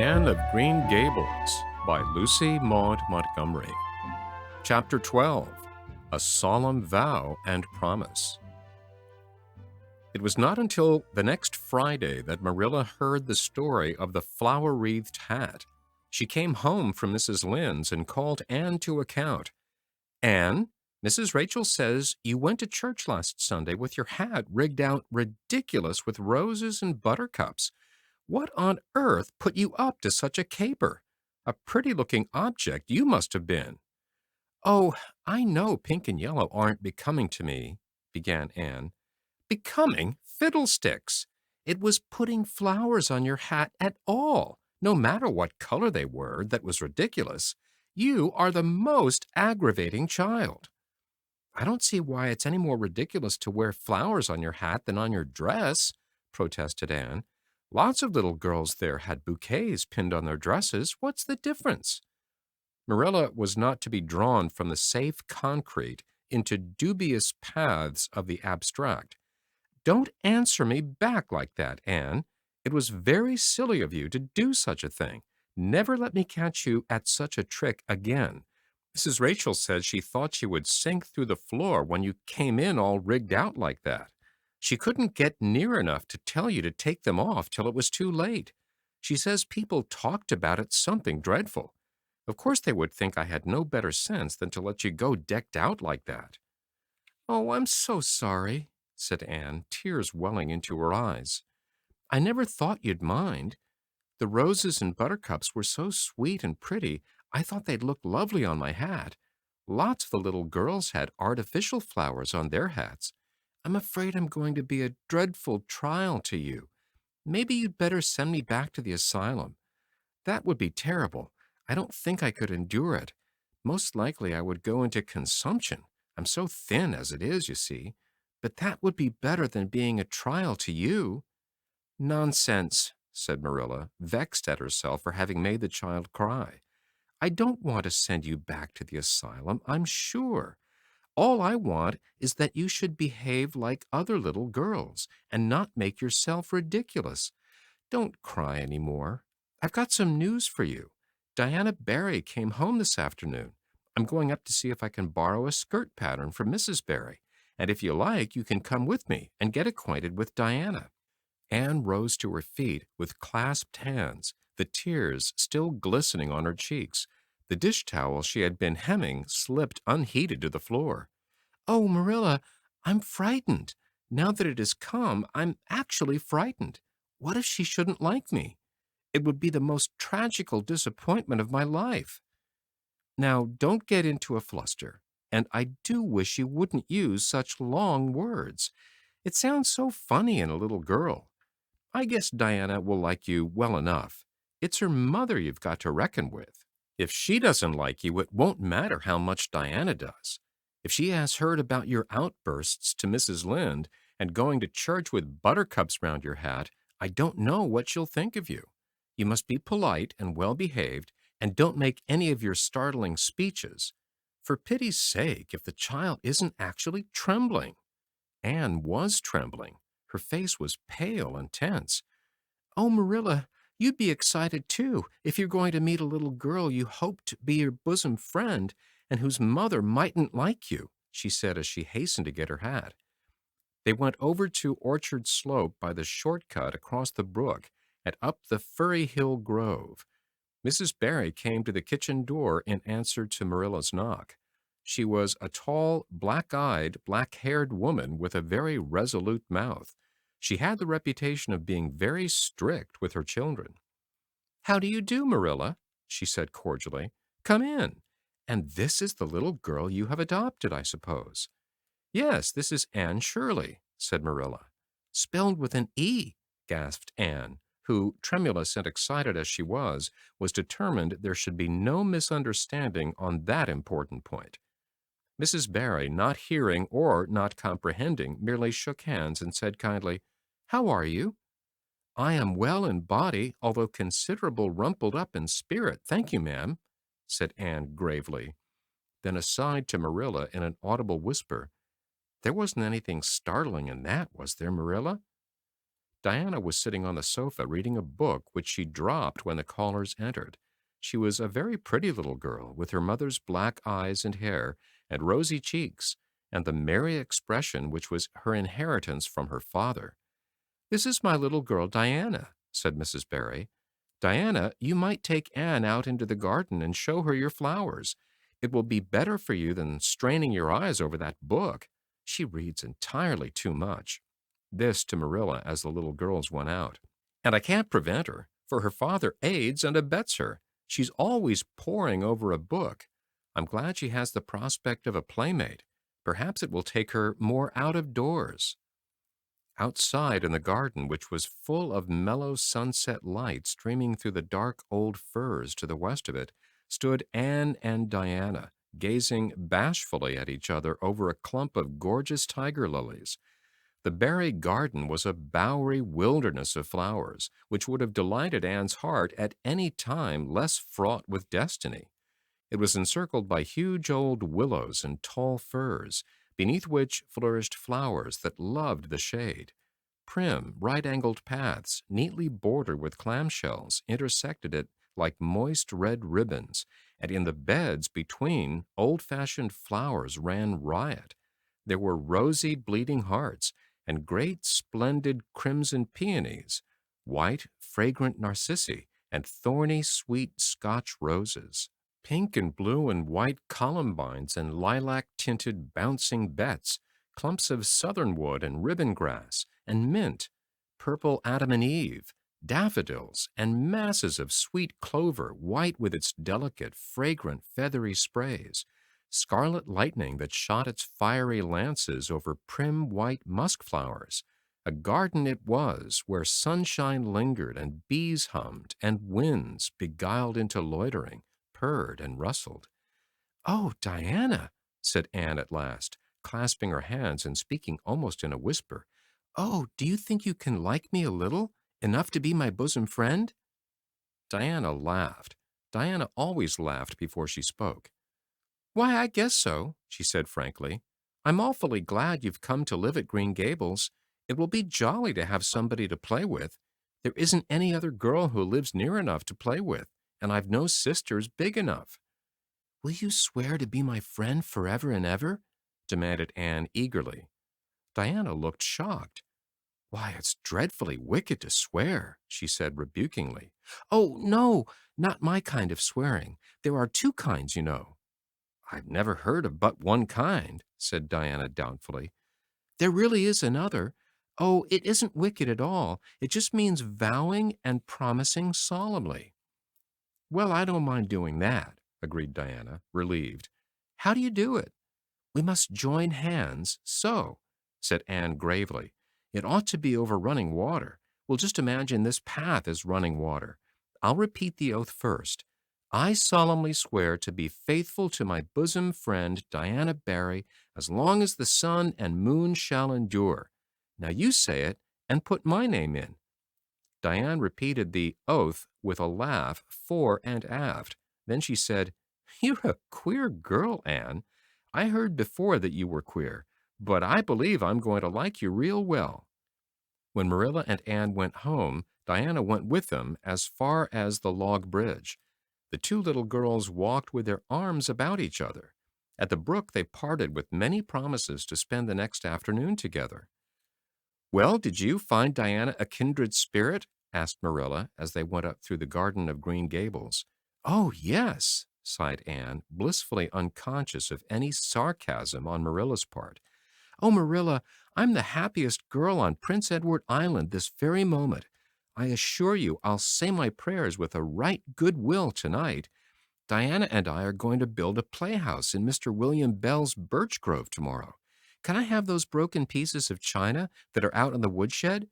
Anne of Green Gables by Lucy Maud Montgomery. Chapter 12. A Solemn Vow and Promise. It was not until the next Friday that Marilla heard the story of the flower-wreathed hat. She came home from Mrs. Lynde's and called Anne to account. "Anne, Mrs. Rachel says you went to church last Sunday with your hat rigged out ridiculous with roses and buttercups. What on earth put you up to such a caper? A pretty-looking object you must have been." "Oh, I know pink and yellow aren't becoming to me," began Anne. "Becoming? Fiddlesticks! It was putting flowers on your hat at all, no matter what color they were, that was ridiculous. You are the most aggravating child." "I don't see why it's any more ridiculous to wear flowers on your hat than on your dress," protested Anne. "Lots of little girls there had bouquets pinned on their dresses. What's the difference?" Marilla was not to be drawn from the safe concrete into dubious paths of the abstract. "Don't answer me back like that, Anne. It was very silly of you to do such a thing. Never let me catch you at such a trick again. Mrs. Rachel said she thought you would sink through the floor when you came in all rigged out like that. She couldn't get near enough to tell you to take them off till it was too late. She says people talked about it something dreadful. Of course they would think I had no better sense than to let you go decked out like that." "Oh, I'm so sorry," said Anne, tears welling into her eyes. "I never thought you'd mind. The roses and buttercups were so sweet and pretty, I thought they'd look lovely on my hat. Lots of the little girls had artificial flowers on their hats. I'm afraid I'm going to be a dreadful trial to you. Maybe you'd better send me back to the asylum. That would be terrible. I don't think I could endure it. Most likely I would go into consumption. I'm so thin as it is, you see. But that would be better than being a trial to you." "Nonsense," said Marilla, vexed at herself for having made the child cry. "I don't want to send you back to the asylum, I'm sure. All I want is that you should behave like other little girls and not make yourself ridiculous. Don't cry any more. I've got some news for you. Diana Barry came home this afternoon. I'm going up to see if I can borrow a skirt pattern from Mrs. Barry, and if you like, you can come with me and get acquainted with Diana." Anne rose to her feet with clasped hands, the tears still glistening on her cheeks. The dish towel she had been hemming slipped unheeded to the floor. "Oh, Marilla, I'm frightened. Now that it has come, I'm actually frightened. What if she shouldn't like me? It would be the most tragical disappointment of my life." "Now, don't get into a fluster, and I do wish you wouldn't use such long words. It sounds so funny in a little girl. I guess Diana will like you well enough. It's her mother you've got to reckon with. If she doesn't like you, it won't matter how much Diana does. If she has heard about your outbursts to Mrs. Lynde and going to church with buttercups round your hat, I don't know what she'll think of you. You must be polite and well-behaved, and don't make any of your startling speeches. For pity's sake, if the child isn't actually trembling." Anne was trembling. Her face was pale and tense. "Oh, Marilla, you'd be excited too if you're going to meet a little girl you hope to be your bosom friend and whose mother mightn't like you," she said as she hastened to get her hat. They went over to Orchard Slope by the shortcut across the brook and up the Furry Hill Grove. Mrs. Barry came to the kitchen door in answer to Marilla's knock. She was a tall, black-eyed, black-haired woman with a very resolute mouth. She had the reputation of being very strict with her children. "How do you do, Marilla?" she said cordially. "Come in. And this is the little girl you have adopted, I suppose." "Yes, this is Anne Shirley," said Marilla. "Spelled with an E," gasped Anne, who, tremulous and excited as she was determined there should be no misunderstanding on that important point. Mrs. Barry, not hearing or not comprehending, merely shook hands and said kindly, "How are you?" "I am well in body, although considerable rumpled up in spirit, thank you, ma'am," said Anne gravely. Then aside to Marilla in an audible whisper, "There wasn't anything startling in that, was there, Marilla?" Diana was sitting on the sofa reading a book which she dropped when the callers entered. She was a very pretty little girl with her mother's black eyes and hair and rosy cheeks and the merry expression which was her inheritance from her father. "This is my little girl Diana," said Mrs. Barry. "Diana, you might take Anne out into the garden and show her your flowers. It will be better for you than straining your eyes over that book. She reads entirely too much." This to Marilla as the little girls went out. "And I can't prevent her, for her father aids and abets her. She's always poring over a book. I'm glad she has the prospect of a playmate. Perhaps it will take her more out of doors." Outside in the garden, which was full of mellow sunset light streaming through the dark old firs to the west of it, stood Anne and Diana, gazing bashfully at each other over a clump of gorgeous tiger lilies. The Barry garden was a bowery wilderness of flowers, which would have delighted Anne's heart at any time less fraught with destiny. It was encircled by huge old willows and tall firs, beneath which flourished flowers that loved the shade. Prim, right-angled paths, neatly bordered with clamshells, intersected it like moist red ribbons, and in the beds between, old-fashioned flowers ran riot. There were rosy bleeding hearts and great splendid crimson peonies, white, fragrant narcissi, and thorny, sweet Scotch roses. Pink and blue and white columbines and lilac-tinted bouncing bets, clumps of southernwood and ribbon grass, and mint, purple Adam and Eve, daffodils, and masses of sweet clover, white with its delicate, fragrant, feathery sprays, scarlet lightning that shot its fiery lances over prim white musk flowers. A garden it was, where sunshine lingered and bees hummed and winds, beguiled into loitering, purred and rustled. "Oh, Diana," said Anne at last, clasping her hands and speaking almost in a whisper. "Oh, do you think you can like me a little, enough to be my bosom friend?" Diana laughed. Diana always laughed before she spoke. "Why, I guess so," she said frankly. "I'm awfully glad you've come to live at Green Gables. It will be jolly to have somebody to play with. There isn't any other girl who lives near enough to play with, and I've no sisters big enough." "Will you swear to be my friend forever and ever?" demanded Anne eagerly. Diana looked shocked. "Why, it's dreadfully wicked to swear," she said rebukingly. "Oh, no, not my kind of swearing. There are two kinds, you know." "I've never heard of but one kind," said Diana doubtfully. "There really is another. Oh, it isn't wicked at all. It just means vowing and promising solemnly." "Well, I don't mind doing that," agreed Diana, relieved. "How do you do it?" "We must join hands, so," said Anne gravely. "It ought to be over running water. We'll just imagine this path is running water. I'll repeat the oath first. I solemnly swear to be faithful to my bosom friend, Diana Barry, as long as the sun and moon shall endure. Now you say it and put my name in." Diane repeated the oath with a laugh fore and aft. Then she said, "You're a queer girl, Anne. I heard before that you were queer, but I believe I'm going to like you real well." When Marilla and Anne went home, Diana went with them as far as the log bridge. The two little girls walked with their arms about each other. At the brook they parted with many promises to spend the next afternoon together. "Well, did you find Diana a kindred spirit?" asked Marilla as they went up through the garden of Green Gables. "Oh, yes," sighed Anne, blissfully unconscious of any sarcasm on Marilla's part. "Oh, Marilla, I'm the happiest girl on Prince Edward Island this very moment. I assure you I'll say my prayers with a right good will tonight. Diana and I are going to build a playhouse in Mr. William Bell's birch grove tomorrow. Can I have those broken pieces of china that are out in the woodshed?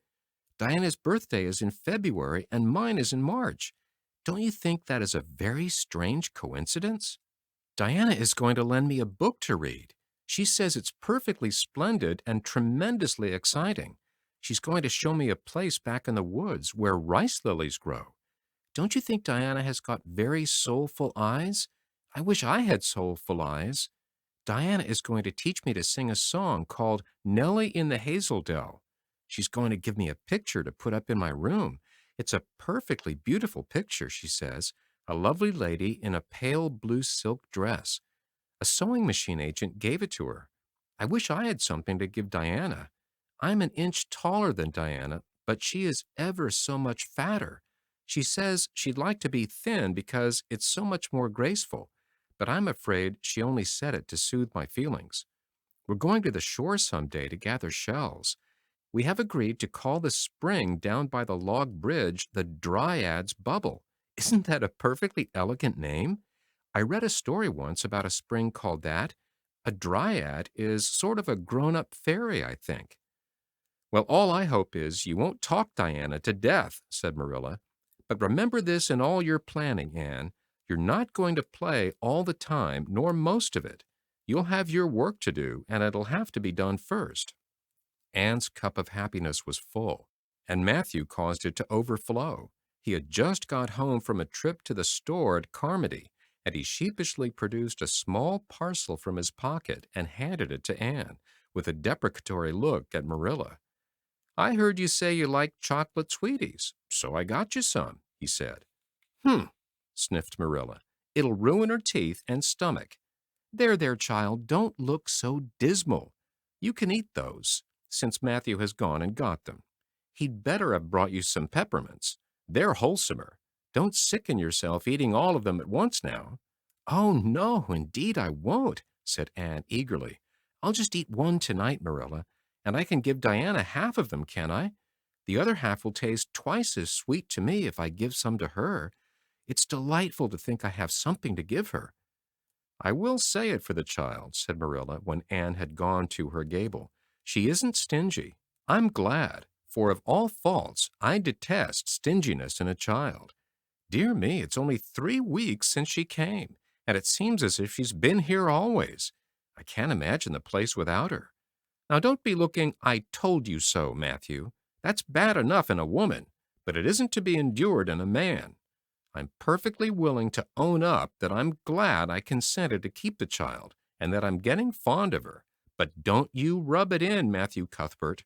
Diana's birthday is in February and mine is in March. Don't you think that is a very strange coincidence? Diana is going to lend me a book to read. She says it's perfectly splendid and tremendously exciting. She's going to show me a place back in the woods where rice lilies grow. Don't you think Diana has got very soulful eyes? I wish I had soulful eyes. Diana is going to teach me to sing a song called Nellie in the Hazel Dell. She's going to give me a picture to put up in my room. It's a perfectly beautiful picture, she says. A lovely lady in a pale blue silk dress. A sewing machine agent gave it to her. I wish I had something to give Diana. I'm an inch taller than Diana, but she is ever so much fatter. She says she'd like to be thin because it's so much more graceful, but I'm afraid she only said it to soothe my feelings. We're going to the shore some day to gather shells. We have agreed to call the spring down by the log bridge the Dryad's Bubble. Isn't that a perfectly elegant name? I read a story once about a spring called that. A dryad is sort of a grown-up fairy, I think. Well, all I hope is you won't talk Diana to death, said Marilla. But remember this in all your planning, Anne. You're not going to play all the time, nor most of it. You'll have your work to do, and it'll have to be done first. Anne's cup of happiness was full, and Matthew caused it to overflow. He had just got home from a trip to the store at Carmody, and he sheepishly produced a small parcel from his pocket and handed it to Anne, with a deprecatory look at Marilla. I heard you say you like chocolate sweeties, so I got you some, he said. Sniffed Marilla. It'll ruin her teeth and stomach. There, child, don't look so dismal. You can eat those, since Matthew has gone and got them. He'd better have brought you some peppermints. They're wholesomer. Don't sicken yourself eating all of them at once now. Oh, no, indeed I won't, said Anne eagerly. I'll just eat one tonight, Marilla, and I can give Diana half of them, can I? The other half will taste twice as sweet to me if I give some to her. It's delightful to think I have something to give her. I will say it for the child, said Marilla when Anne had gone to her gable. She isn't stingy. I'm glad, for of all faults, I detest stinginess in a child. Dear me, it's only 3 weeks since she came, and it seems as if she's been here always. I can't imagine the place without her. Now don't be looking, I told you so, Matthew. That's bad enough in a woman, but it isn't to be endured in a man. I'm perfectly willing to own up that I'm glad I consented to keep the child and that I'm getting fond of her. But don't you rub it in, Matthew Cuthbert.